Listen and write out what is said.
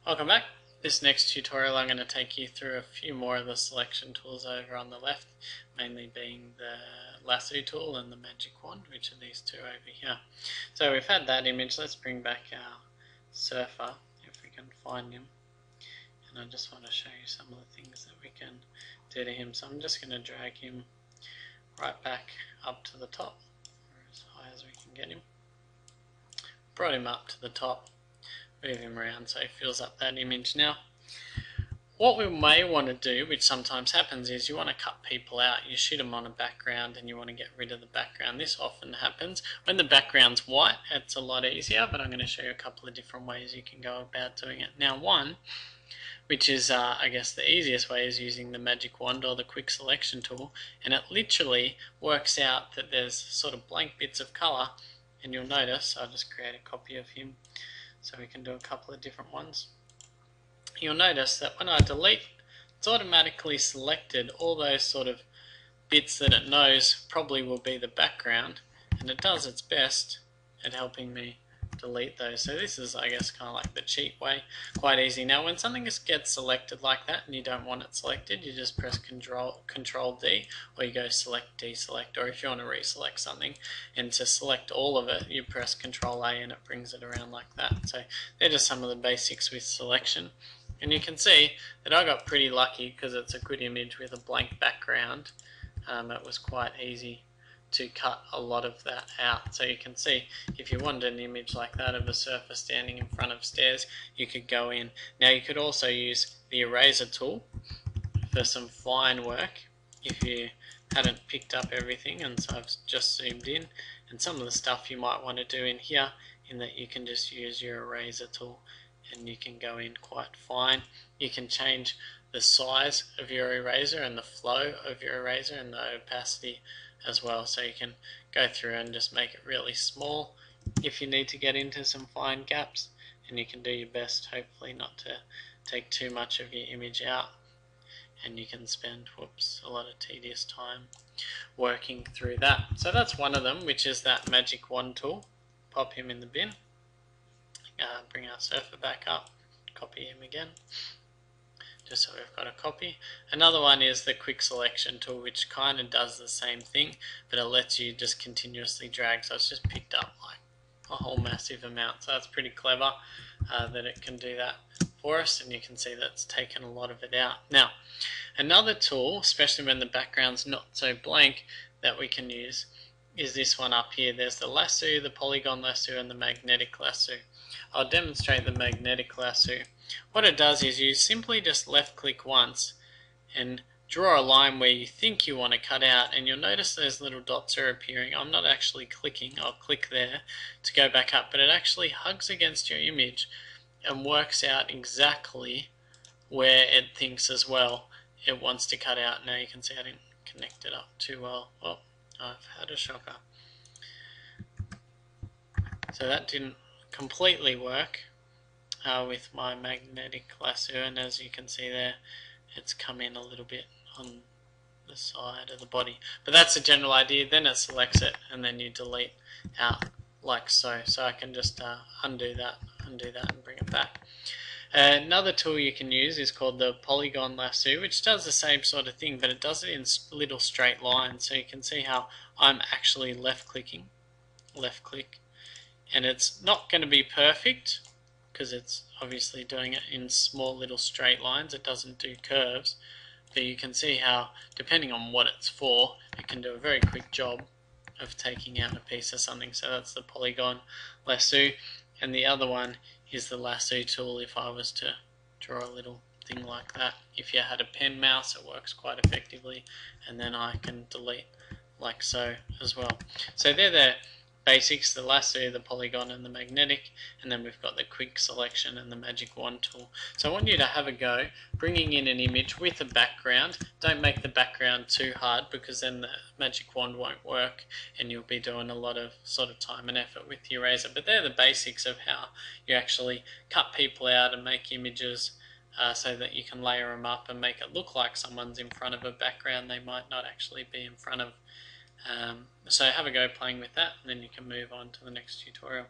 Welcome back. This next tutorial I'm going to take you through a few more of the selection tools over on the left, mainly being the lasso tool and the magic wand, which are these two over here. So we've had that image. Let's bring back our surfer if we can find him, and I just want to show you some of the things that we can do to him. So I'm just going to drag him right back up to the top, or as high as we can get him. Brought him up to the top. Move him around so he fills up that image. Now, what we may want to do, which sometimes happens, is you want to cut people out. You shoot them on a background and you want to get rid of the background. This often happens when the background's white. It's a lot easier, but I'm going to show you a couple of different ways you can go about doing it. Now, one, which is I guess the easiest way, is using the magic wand or the quick selection tool, and it literally works out that there's sort of blank bits of colour, and you'll notice, I'll just create a copy of him so we can do a couple of different ones. You'll notice that when I delete, it's automatically selected all those sort of bits that it knows probably will be the background, and it does its best at helping me delete those. So this is, I guess, kind of like the cheap way, quite easy. Now when something gets selected like that and you don't want it selected, you just press Control D, or you go Select Deselect, or if you want to reselect something and to select all of it, you press Control A and it brings it around like that. So they're just some of the basics with selection, and you can see that I got pretty lucky because it's a good image with a blank background. It was quite easy to cut a lot of that out. So you can see if you wanted an image like that of a surfer standing in front of stairs, you could go in. Now you could also use the eraser tool for some fine work if you hadn't picked up everything, and so I've just zoomed in, and some of the stuff you might want to do in here, in that you can just use your eraser tool and you can go in quite fine. You can change the size of your eraser and the flow of your eraser and the opacity as well, so you can go through and just make it really small if you need to get into some fine gaps, and you can do your best hopefully not to take too much of your image out, and you can spend a lot of tedious time working through that. So that's one of them, which is that magic wand tool. Pop him in the bin, bring our surfer back up, copy him again, just so we've got a copy. Another one is the quick selection tool, which kind of does the same thing, but it lets you just continuously drag, so it's just picked up like a whole massive amount. So that's pretty clever that it can do that for us, and you can see that's taken a lot of it out. Now, another tool, especially when the background's not so blank, that we can use is this one up here. There's the lasso, the polygon lasso, and the magnetic lasso. I'll demonstrate the magnetic lasso. What it does is you simply just left click once and draw a line where you think you want to cut out, and you'll notice those little dots are appearing. I'm not actually clicking, I'll click there to go back up, but it actually hugs against your image and works out exactly where it thinks as well it wants to cut out. Now you can see I didn't connect it up too well. Oh, I've had a shocker. So that didn't completely work with my magnetic lasso, and as you can see there, it's come in a little bit on the side of the body, but that's the general idea. Then it selects it and then you delete out like so. So I can just undo that and bring it back. Another tool you can use is called the polygon lasso, which does the same sort of thing, but it does it in little straight lines. So you can see how I'm actually left click, and it's not going to be perfect because it's obviously doing it in small little straight lines. It doesn't do curves, but you can see how, depending on what it's for, it can do a very quick job of taking out a piece of something. So that's the polygon lasso, and the other one is the lasso tool. If I was to draw a little thing like that, if you had a pen mouse, it works quite effectively, and then I can delete like so as well. So they're the basics: the lasso, the polygon, and the magnetic, and then we've got the quick selection and the magic wand tool. So I want you to have a go bringing in an image with a background. Don't make the background too hard, because then the magic wand won't work and you'll be doing a lot of sort of time and effort with the eraser. But they're the basics of how you actually cut people out and make images so that you can layer them up and make it look like someone's in front of a background they might not actually be in front of. So have a go playing with that, and then you can move on to the next tutorial.